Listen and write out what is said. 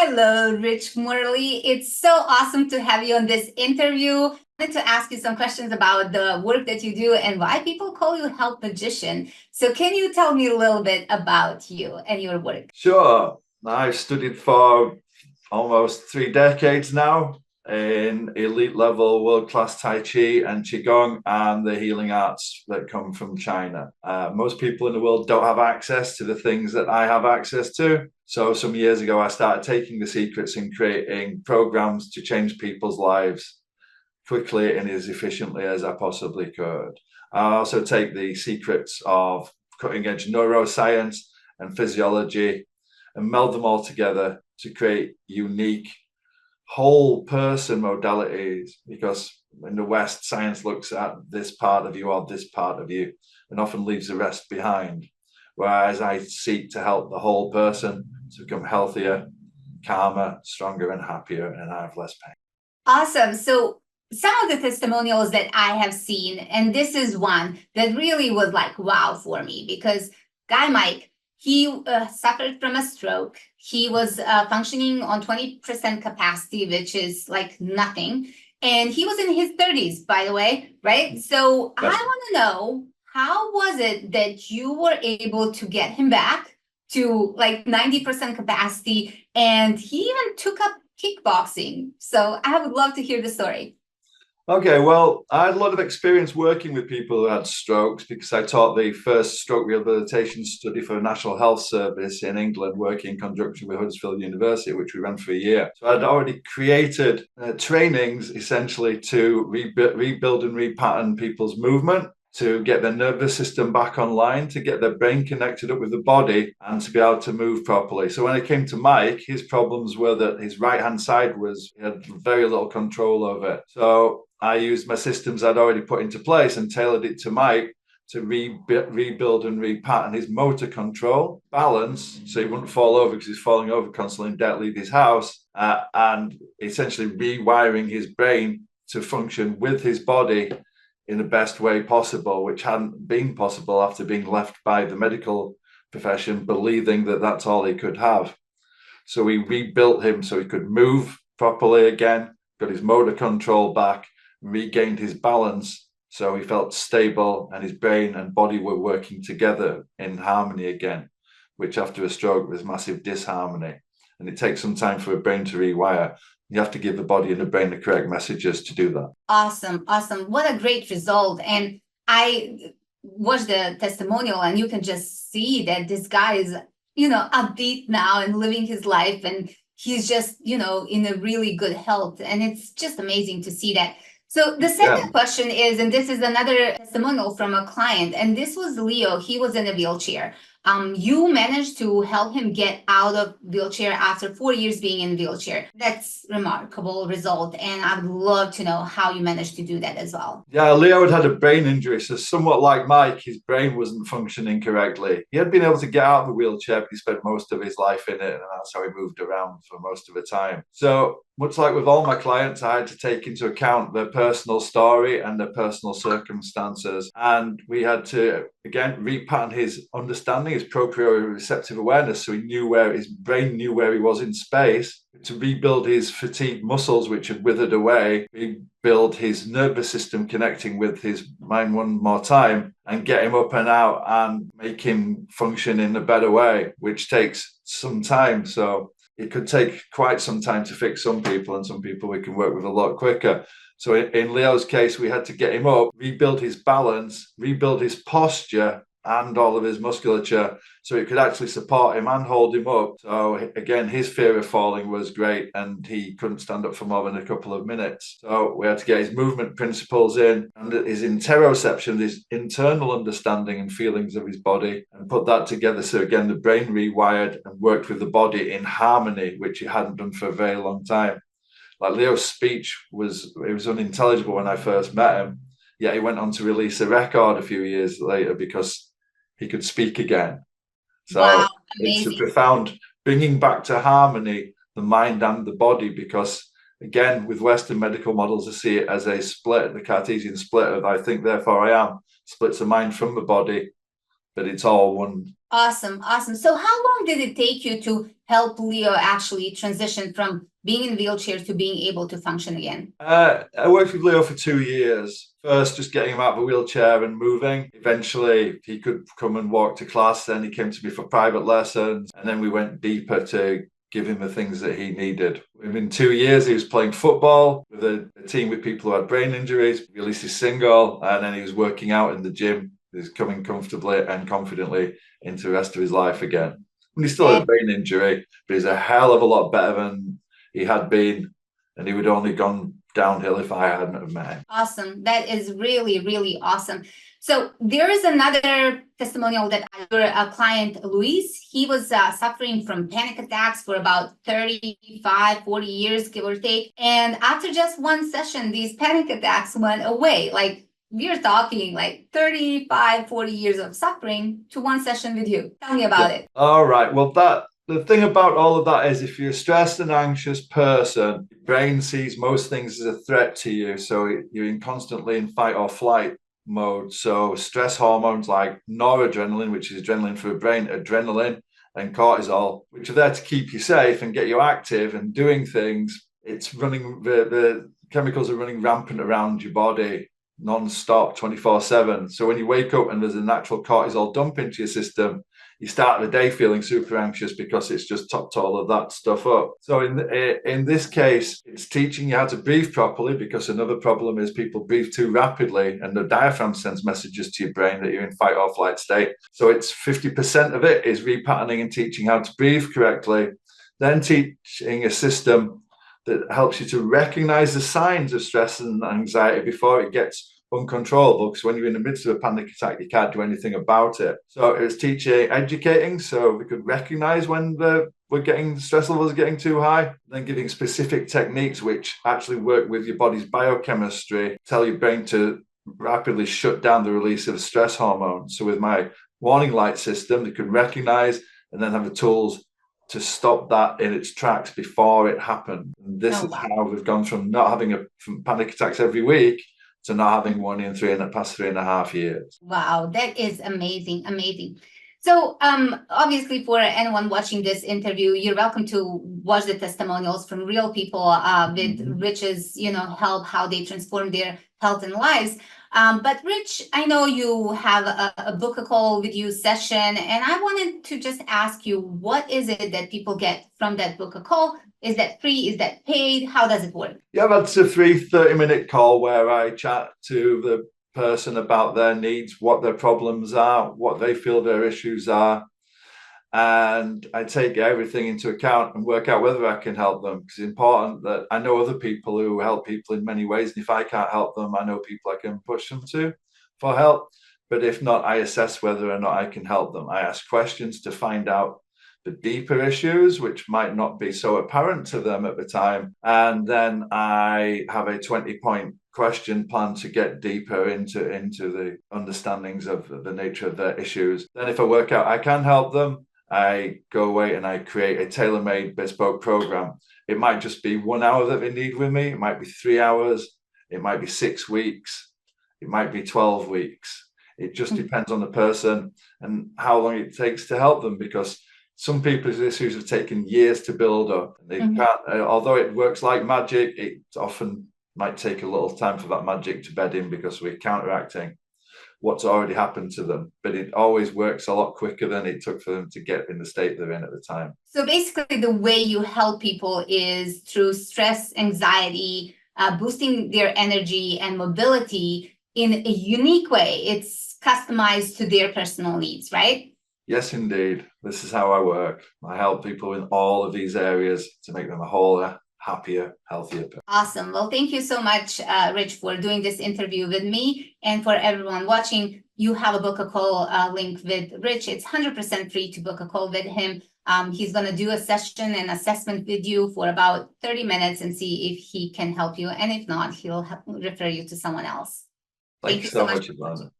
Hello, Rich Morley. It's so awesome to have you on this interview. I wanted to ask you some questions about the work that you do and why people call you health magician. So can you tell me a little bit about you and your work? Sure. I've studied for almost 3 decades now in elite level world class Tai Chi and Qigong and the healing arts that come from China. Most people in the world don't have access to the things that I have access to. So some years ago, I started taking the secrets and creating programs to change people's lives quickly and as efficiently as I possibly could. I also take the secrets of cutting edge neuroscience and physiology and meld them all together to create unique whole person modalities, because in the West, science looks at this part of you or this part of you and often leaves the rest behind. Whereas I seek to help the whole person to become healthier, calmer, stronger, and happier, and have less pain. Awesome. So some of the testimonials that I have seen, and this is one that really was like wow for me because Guy Mike, he suffered from a stroke. He was functioning on 20% capacity, which is like nothing. And he was in his 30s, by the way, right? So I Yes. want to know, how was it that you were able to get him back to like 90% capacity? And he even took up kickboxing. So I would love to hear the story. Okay, well, I had a lot of experience working with people who had strokes because I taught the first stroke rehabilitation study for the National Health Service in England, working in conjunction with Huddersfield University, which we ran for a year. So I'd already created trainings essentially to rebuild and repattern people's movement, to get their nervous system back online, to get their brain connected up with the body, and to be able to move properly. So when it came to Mike, his problems were that his right hand side he had very little control over it. So I used my systems I'd already put into place and tailored it to Mike to rebuild and repattern his motor control, balance, so he wouldn't fall over because he's falling over constantly and don't leave his house, and essentially rewiring his brain to function with his body in the best way possible, which hadn't been possible after being left by the medical profession, believing that that's all he could have. So we rebuilt him so he could move properly again, got his motor control back, regained his balance, so he felt stable and his brain and body were working together in harmony again, which after a stroke was massive disharmony. And it takes some time for a brain to rewire. You have to give the body and the brain the correct messages to do that. Awesome. Awesome. What a great result. And I watched the testimonial and you can just see that this guy is, upbeat now and living his life. And he's just, in a really good health. And it's just amazing to see that. So the second question is, and this is another testimonial from a client, and this was Leo. He was in a wheelchair. You managed to help him get out of wheelchair after 4 years being in wheelchair. That's remarkable result, and I'd love to know how you managed to do that as well. Yeah, Leo had a brain injury, so somewhat like Mike, his brain wasn't functioning correctly. He had been able to get out of the wheelchair, but he spent most of his life in it, and that's how he moved around for most of the time. So much like with all my clients, I had to take into account their personal story and their personal circumstances. And we had to, again, repattern his understanding, his proprioceptive awareness, so he knew where his brain knew where he was in space, to rebuild his fatigued muscles, which had withered away, rebuild his nervous system connecting with his mind one more time, and get him up and out and make him function in a better way, which takes some time. So it could take quite some time to fix some people, and some people we can work with a lot quicker. So in Leo's case, we had to get him up, rebuild his balance, rebuild his posture and all of his musculature so it could actually support him and hold him up. So again, his fear of falling was great and he couldn't stand up for more than a couple of minutes. So we had to get his movement principles in and his interoception, his internal understanding and feelings of his body, and put that together. So again, the brain rewired and worked with the body in harmony, which it hadn't done for a very long time. Like Leo's speech was unintelligible when I first met him, yet he went on to release a record a few years later because he could speak again. So Wow, it's a amazing. profound bringing back to harmony the mind and the body, because again, with Western medical models, I see it as a split, the Cartesian split of I think, therefore I am, splits the mind from the body, but it's all one. Awesome. Awesome. So how long did it take you to help Leo actually transition from being in a wheelchair to being able to function again? I worked with Leo for 2 years. First, just getting him out of a wheelchair and moving. Eventually, he could come and walk to class. Then he came to me for private lessons. And then we went deeper to give him the things that he needed. Within 2 years, he was playing football with a team with people who had brain injuries, released his single, and then he was working out in the gym. He's coming comfortably and confidently into the rest of his life again. And he still had a brain injury, but he's a hell of a lot better than he had been, and he would only gone downhill if I hadn't have met him. Awesome. That is really, really awesome. So there is another testimonial that a client, Luis, he was suffering from panic attacks for about 35, 40 years, give or take. And after just one session, these panic attacks went away. Like we're talking like 35, 40 years of suffering to one session with you. Tell me about it. All right. Well, the thing about all of that is if you're a stressed and anxious person, your brain sees most things as a threat to you. So you're constantly in fight or flight mode. So stress hormones like noradrenaline, which is adrenaline for the brain, adrenaline and cortisol, which are there to keep you safe and get you active and doing things. It's running, the chemicals are running rampant around your body non-stop 24/7. So when you wake up and there's a natural cortisol dump into your system, you start the day feeling super anxious because it's just topped all of that stuff up. So in this case, it's teaching you how to breathe properly, because another problem is people breathe too rapidly and the diaphragm sends messages to your brain that you're in fight or flight state. So it's 50% of it is repatterning and teaching how to breathe correctly, then teaching a system that helps you to recognize the signs of stress and anxiety before it gets uncontrollable, because when you're in the midst of a panic attack, you can't do anything about it. So it was teaching, educating, so we could recognize when the stress levels are getting too high, then giving specific techniques which actually work with your body's biochemistry, tell your brain to rapidly shut down the release of stress hormones. So with my warning light system, they could recognize and then have the tools to stop that in its tracks before it happened. And this is how we've gone from not having from panic attacks every week to not having one in past 3.5 years. Wow, that is amazing, amazing. So obviously for anyone watching this interview, you're welcome to watch the testimonials from real people with Rich's, help, how they transform their health and lives. But Rich, I know you have a book a call with you session, and I wanted to just ask you, what is it that people get from that book a call? Is that free? Is that paid? How does it work? Yeah, that's a free 30-minute call where I chat to the person about their needs, what their problems are, what they feel their issues are. And I take everything into account and work out whether I can help them, because it's important that I know other people who help people in many ways. And if I can't help them, I know people I can push them to for help. But if not, I assess whether or not I can help them. I ask questions to find out the deeper issues, which might not be so apparent to them at the time. And then I have a 20-point question plan to get deeper into the understandings of the nature of their issues. Then if I work out I can help them, I go away and I create a tailor-made bespoke program. It might just be 1 hour that they need with me. It might be 3 hours. It might be 6 weeks. It might be 12 weeks. It just depends on the person and how long it takes to help them, because some people's issues have taken years to build up. They can't, although it works like magic, it often might take a little time for that magic to bed in, because we're counteracting what's already happened to them. But it always works a lot quicker than it took for them to get in the state they're in at the time. So basically the way you help people is through stress, anxiety, boosting their energy and mobility in a unique way. It's customized to their personal needs, right? Yes, indeed. This is how I work. I help people in all of these areas to make them a wholer, happier, healthier person. Awesome. Well, thank you so much, Rich, for doing this interview with me. And for everyone watching, you have a book a call link with Rich. It's 100% free to book a call with him. He's going to do a session and assessment with you for about 30 minutes and see if he can help you. And if not, he'll refer you to someone else. Thank you so much, Ivana.